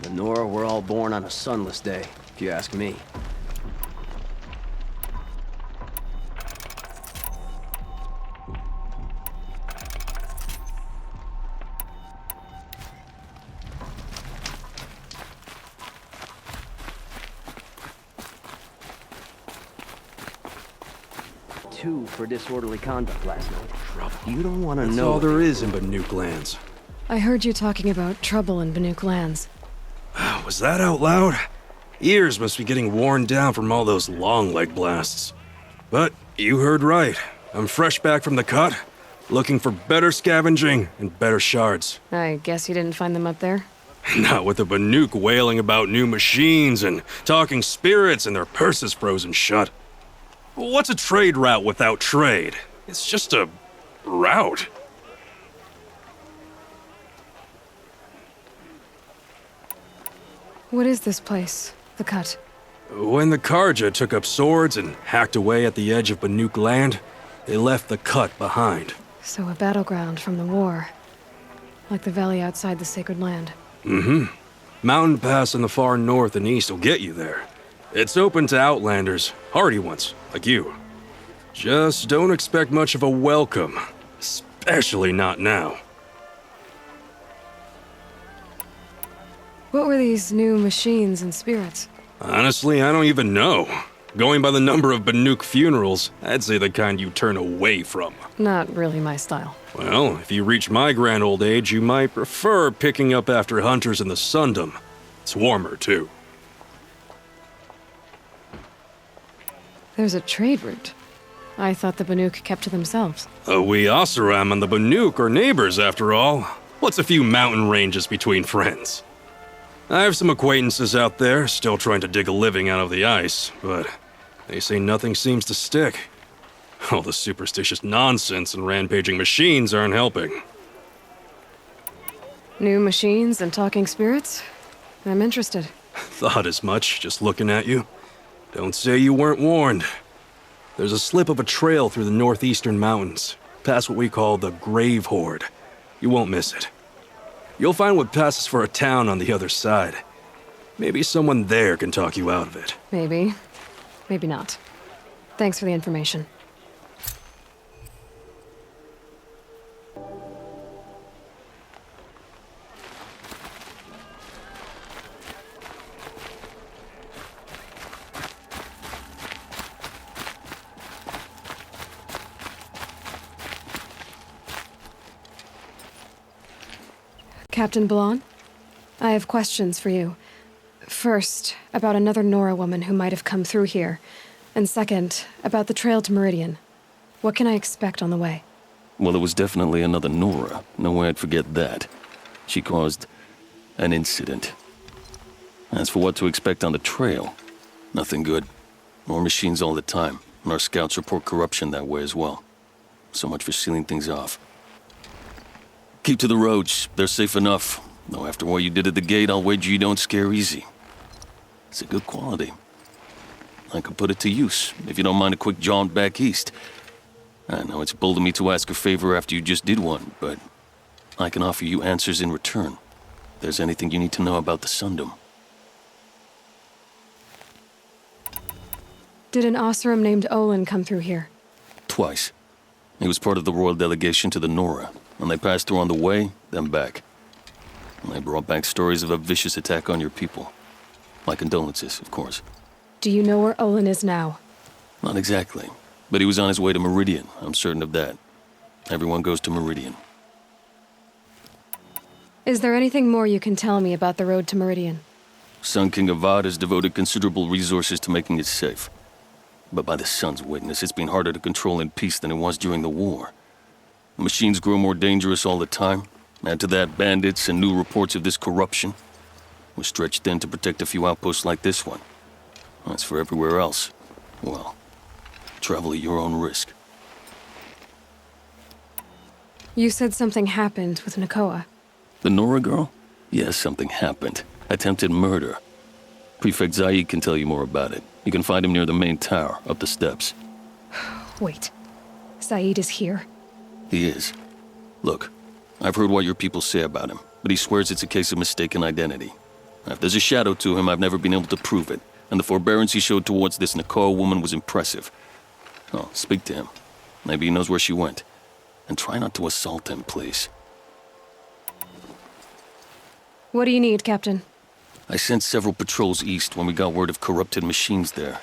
The Nora were all born on a sunless day, if you ask me. Two for disorderly conduct last night. Trouble. You don't want to know. That's all there is in Banuk lands. I heard you talking about trouble in Banuk lands. Was that out loud? Ears must be getting worn down from all those long leg blasts. But you heard right. I'm fresh back from the cut, looking for better scavenging and better shards. I guess you didn't find them up there? Not with the Banuk wailing about new machines and talking spirits and their purses frozen shut. What's a trade route without trade? It's just a route. What is this place? The Cut? When the Karja took up swords and hacked away at the edge of Banuk land, they left the Cut behind. So a battleground from the war. Like the valley outside the Sacred Land. Mm-hmm. Mountain Pass in the far north and east will get you there. It's open to outlanders, hardy ones, like you. Just don't expect much of a welcome, especially not now. What were these new machines and spirits? Honestly, I don't even know. Going by the number of Banuk funerals, I'd say the kind you turn away from. Not really my style. Well, if you reach my grand old age, you might prefer picking up after hunters in the Sundom. It's warmer, too. There's a trade route. I thought the Banuk kept to themselves. We Oseram and the Banuk are neighbors, after all. What's a few mountain ranges between friends? I have some acquaintances out there, still trying to dig a living out of the ice, but they say nothing seems to stick. All the superstitious nonsense and rampaging machines aren't helping. New machines and talking spirits? I'm interested. Thought as much, just looking at you. Don't say you weren't warned. There's a slip of a trail through the northeastern mountains, past what we call the Grave Horde. You won't miss it. You'll find what passes for a town on the other side. Maybe someone there can talk you out of it. Maybe. Maybe not. Thanks for the information. Captain Blanc, I have questions for you. First, about another Nora woman who might have come through here. And second, about the trail to Meridian. What can I expect on the way? Well, it was definitely another Nora. No way I'd forget that. She caused an incident. As for what to expect on the trail, nothing good. More machines all the time, and our scouts report corruption that way as well. So much for sealing things off. Keep to the roads. They're safe enough. Though after what you did at the gate, I'll wager you don't scare easy. It's a good quality. I could put it to use, if you don't mind a quick jaunt back east. I know it's bold of me to ask a favor after you just did one, but I can offer you answers in return. If there's anything you need to know about the Sundom. Did an Oseram named Olin come through here? Twice. He was part of the royal delegation to the Nora, and they passed through on the way, then back. And they brought back stories of a vicious attack on your people. My condolences, of course. Do you know where Olin is now? Not exactly, but he was on his way to Meridian, I'm certain of that. Everyone goes to Meridian. Is there anything more you can tell me about the road to Meridian? Sun King Avad has devoted considerable resources to making it safe. But by the sun's witness, it's been harder to control in peace than it was during the war. The machines grow more dangerous all the time. Add to that bandits and new reports of this corruption. We're stretched thin to protect a few outposts like this one. As for everywhere else, well, travel at your own risk. You said something happened with Nakoa. The Nora girl? Yes, something happened. Attempted murder. Prefect Zaid can tell you more about it. You can find him near the main tower, up the steps. Wait. Zaid is here? He is. Look, I've heard what your people say about him, but he swears it's a case of mistaken identity. If there's a shadow to him, I've never been able to prove it, and the forbearance he showed towards this Nakor woman was impressive. Oh, speak to him. Maybe he knows where she went. And try not to assault him, please. What do you need, Captain? I sent several patrols east when we got word of corrupted machines there.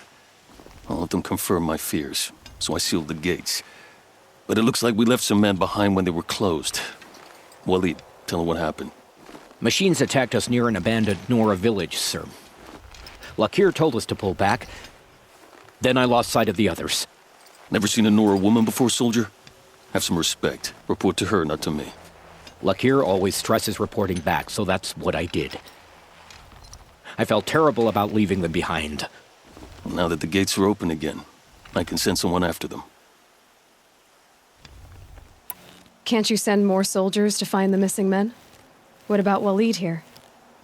I'll let them confirm my fears, so I sealed the gates. But it looks like we left some men behind when they were closed. Walid, tell her what happened. Machines attacked us near an abandoned Nora village, sir. Lakir told us to pull back. Then I lost sight of the others. Never seen a Nora woman before, soldier? Have some respect. Report to her, not to me. Lakir always stresses reporting back, so that's what I did. I felt terrible about leaving them behind. Now that the gates are open again, I can send someone after them. Can't you send more soldiers to find the missing men? What about Walid here?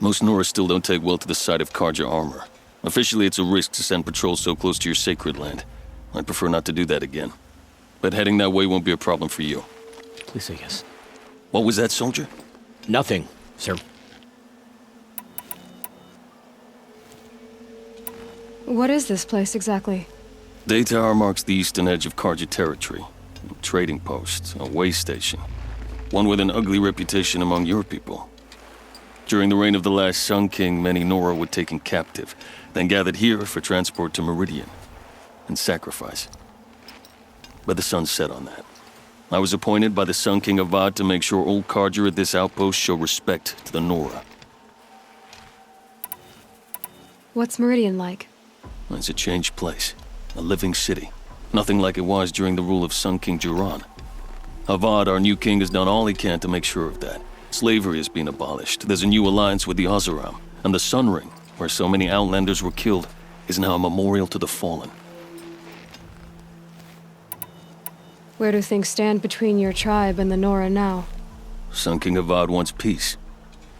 Most Nora still don't take well to the sight of Karja armor. Officially, it's a risk to send patrols so close to your sacred land. I'd prefer not to do that again. But heading that way won't be a problem for you. Please say yes. What was that, soldier? Nothing, sir. What is this place exactly? Daytower marks the eastern edge of Karja territory. A trading post, a way station. One with an ugly reputation among your people. During the reign of the last Sun King, many Nora were taken captive, then gathered here for transport to Meridian and sacrifice. But the sun set on that. I was appointed by the Sun King Avad to make sure old Karja at this outpost show respect to the Nora. What's Meridian like? It's a changed place. A living city. Nothing like it was during the rule of Sun King Jiran. Avad, our new king, has done all he can to make sure of that. Slavery has been abolished. There's a new alliance with the Oseram. And the Sun Ring, where so many Outlanders were killed, is now a memorial to the fallen. Where do things stand between your tribe and the Nora now? Sun King Avad wants peace.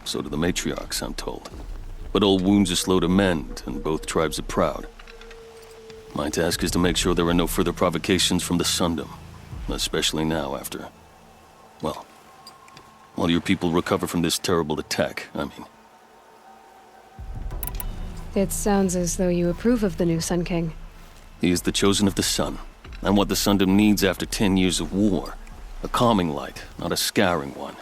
So do the matriarchs, I'm told. But old wounds are slow to mend, and both tribes are proud. My task is to make sure there are no further provocations from the Sundom. Especially now after... well, while your people recover from this terrible attack, I mean. It sounds as though you approve of the new Sun King. He is the chosen of the sun, and what the Sundom needs after 10 years of war. A calming light, not a scouring one.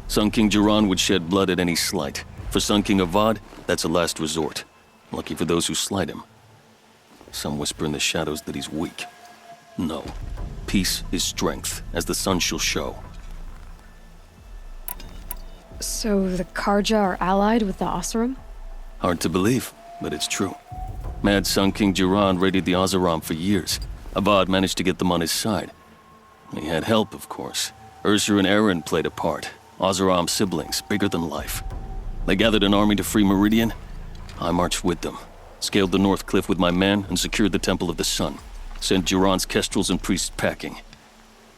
Sun King Jiran would shed blood at any slight. For Sun King Avad, that's a last resort. Lucky for those who slight him. Some whisper in the shadows that he's weak. No. Peace is strength, as the sun shall show. So the Karja are allied with the Oseram? Hard to believe, but it's true. Mad Sun King Jiran raided the Oseram for years. Avad managed to get them on his side. He had help, of course. Ursur and Eren played a part. Oseram siblings, bigger than life. They gathered an army to free Meridian. I marched with them. Scaled the North Cliff with my men and secured the Temple of the Sun. Sent Jiran's kestrels and priests packing.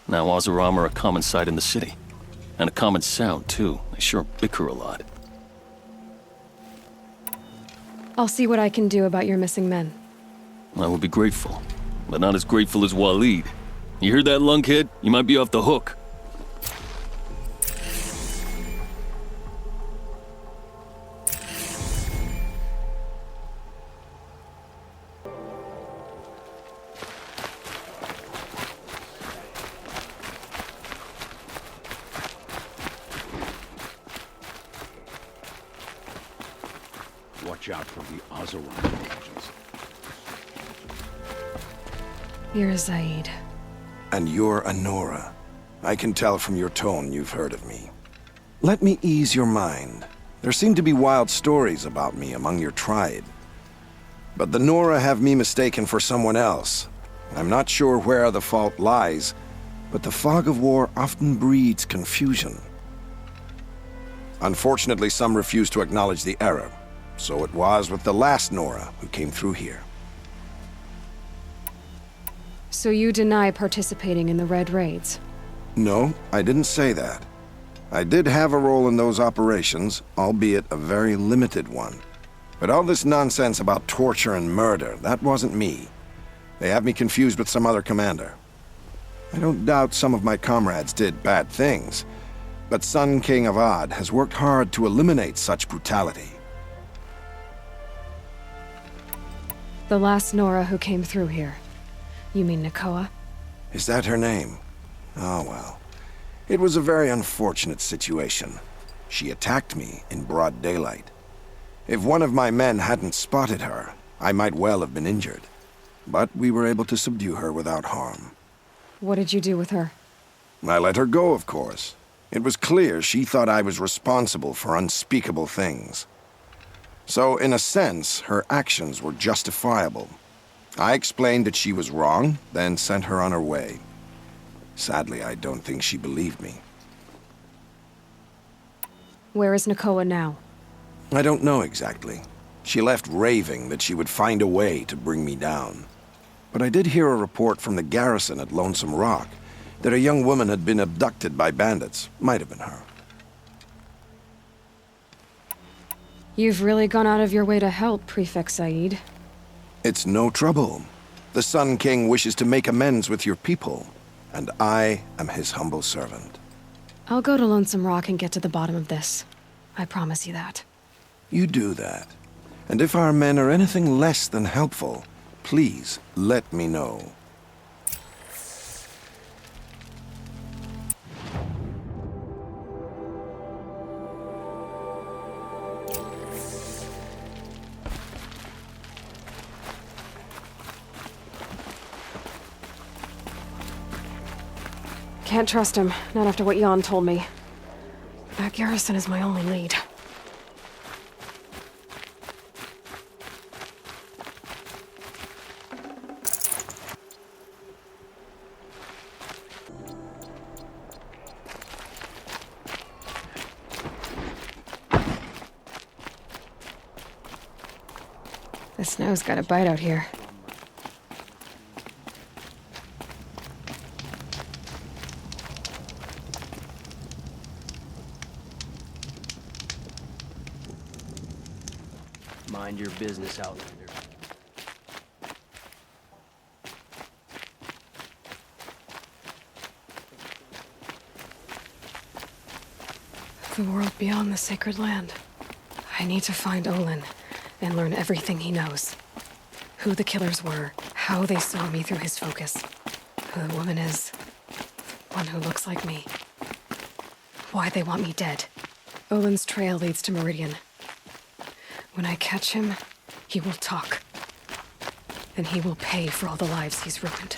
Now Oseram are a common sight in the city. And a common sound, too. They sure bicker a lot. I'll see what I can do about your missing men. I would be grateful. But not as grateful as Walid. You heard that, lunkhead? You might be off the hook. Watch out for the Oseram agents. You're Zaid. And you're a Nora. I can tell from your tone you've heard of me. Let me ease your mind. There seem to be wild stories about me among your tribe. But the Nora have me mistaken for someone else. I'm not sure where the fault lies, but the fog of war often breeds confusion. Unfortunately, some refuse to acknowledge the error. So it was with the last Nora who came through here. So you deny participating in the Red Raids? No, I didn't say that. I did have a role in those operations, albeit a very limited one. But all this nonsense about torture and murder, that wasn't me. They have me confused with some other commander. I don't doubt some of my comrades did bad things, but Sun King Avad has worked hard to eliminate such brutality. The last Nora who came through here. You mean Nakoa? Is that her name? Oh well. It was a very unfortunate situation. She attacked me in broad daylight. If one of my men hadn't spotted her, I might well have been injured. But we were able to subdue her without harm. What did you do with her? I let her go, of course. It was clear she thought I was responsible for unspeakable things. So, in a sense, her actions were justifiable. I explained that she was wrong, then sent her on her way. Sadly, I don't think she believed me. Where is Nakoa now? I don't know exactly. She left raving that she would find a way to bring me down. But I did hear a report from the garrison at Lonesome Rock that a young woman had been abducted by bandits. Might have been her. You've really gone out of your way to help, Prefect Said. It's no trouble. The Sun King wishes to make amends with your people, and I am his humble servant. I'll go to Lonesome Rock and get to the bottom of this. I promise you that. You do that. And if our men are anything less than helpful, please let me know. Can't trust him, not after what Jan told me. That garrison is my only lead. The snow's got a bite out here. Mind your business, Outlander. The world beyond the sacred land. I need to find Olin and learn everything he knows. Who the killers were, how they saw me through his focus, who the woman is, one who looks like me, why they want me dead. Olin's trail leads to Meridian. When I catch him, he will talk. And he will pay for all the lives he's ruined.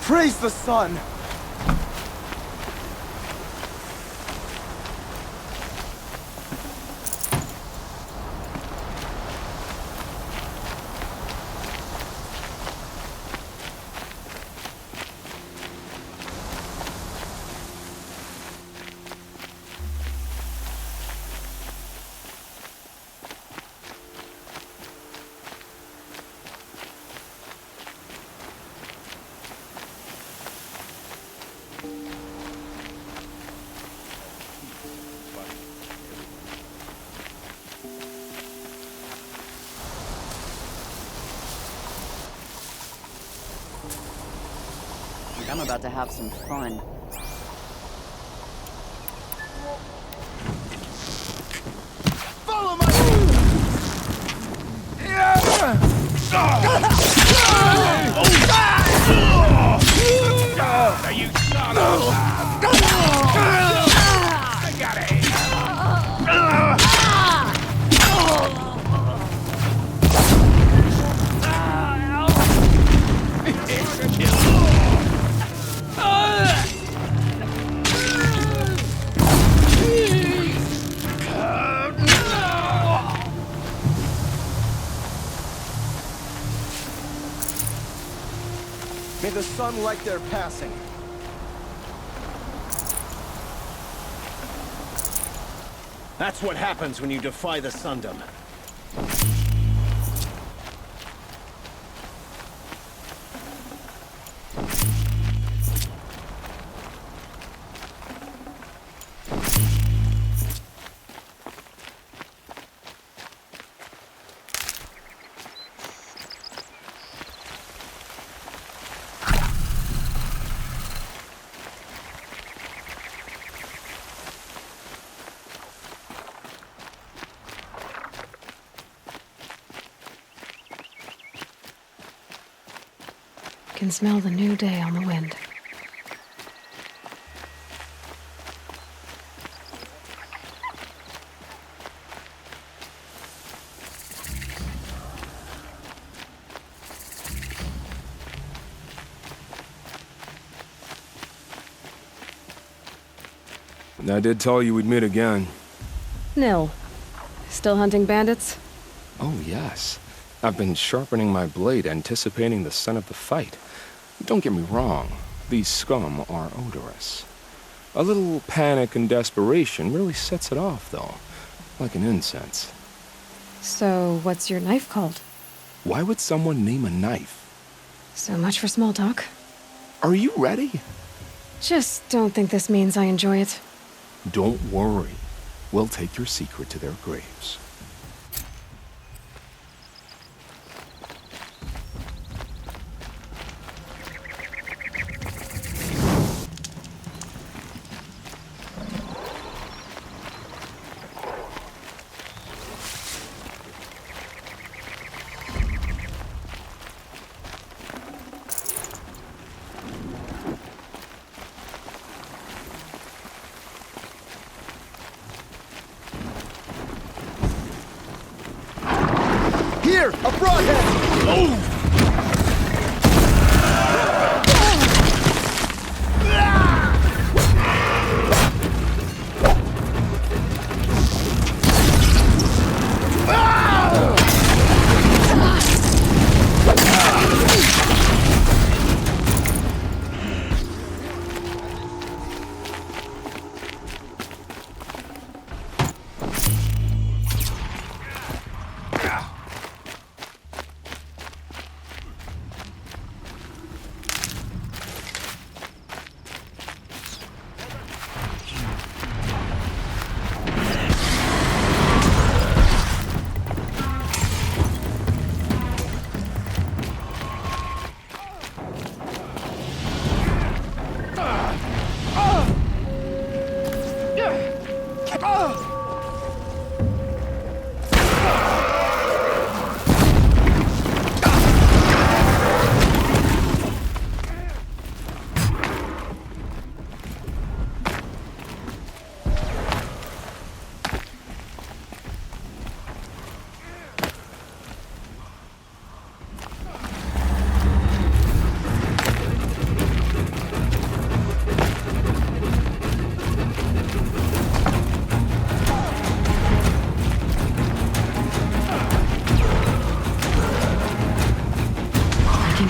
Praise the sun! I'm about to have some fun. Follow May the sun light their passing. That's what happens when you defy the Sundom. Can smell the new day on the wind. I did tell you we'd meet again. Nil. Still hunting bandits? Oh, yes. I've been sharpening my blade, anticipating the scent of the fight. Don't get me wrong, these scum are odorous. A little panic and desperation really sets it off, though, like an incense. So, what's your knife called? Why would someone name a knife? So much for small talk. Are you ready? Just don't think this means I enjoy it. Don't worry. We'll take your secret to their graves. Here, a broadhead!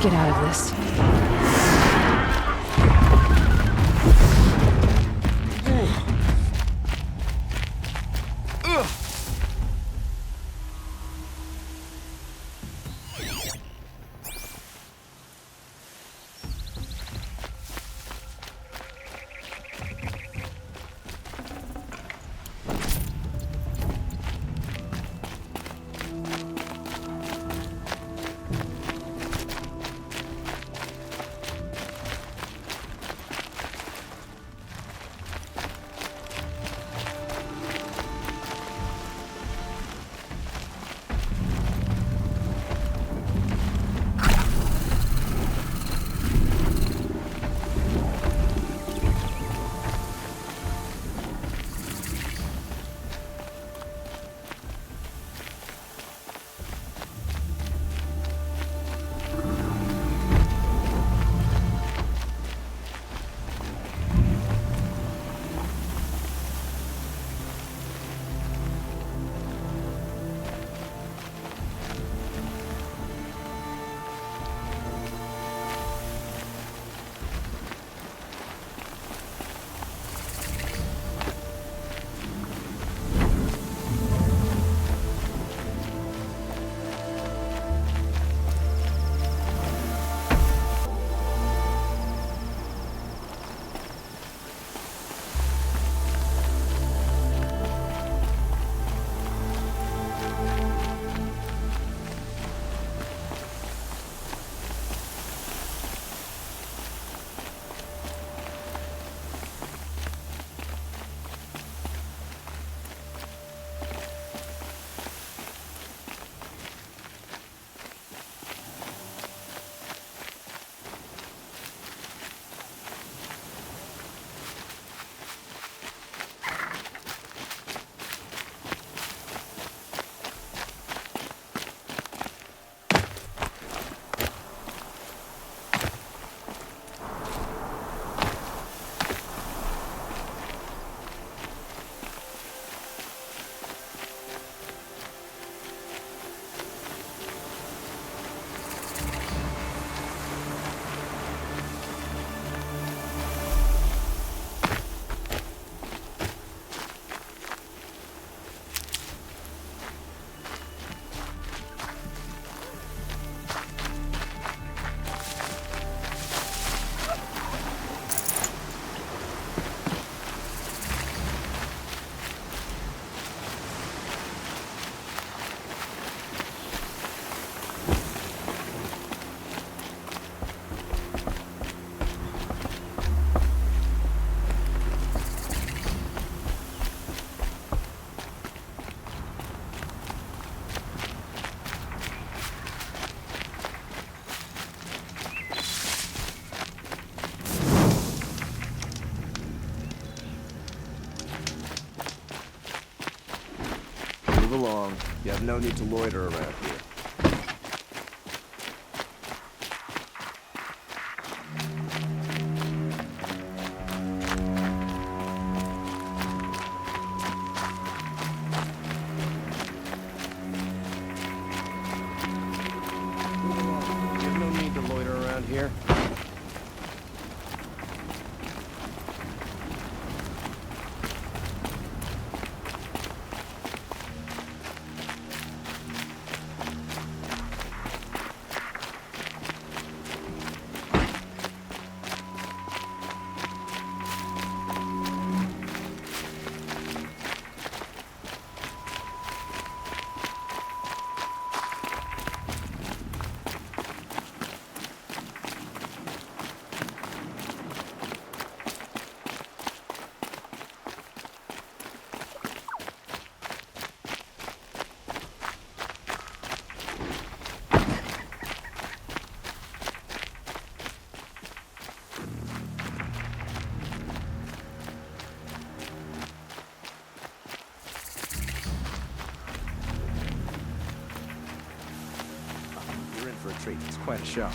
Get out of this. You have no need to loiter around here. You have no need to loiter around here. You're in for a treat. It's quite a show.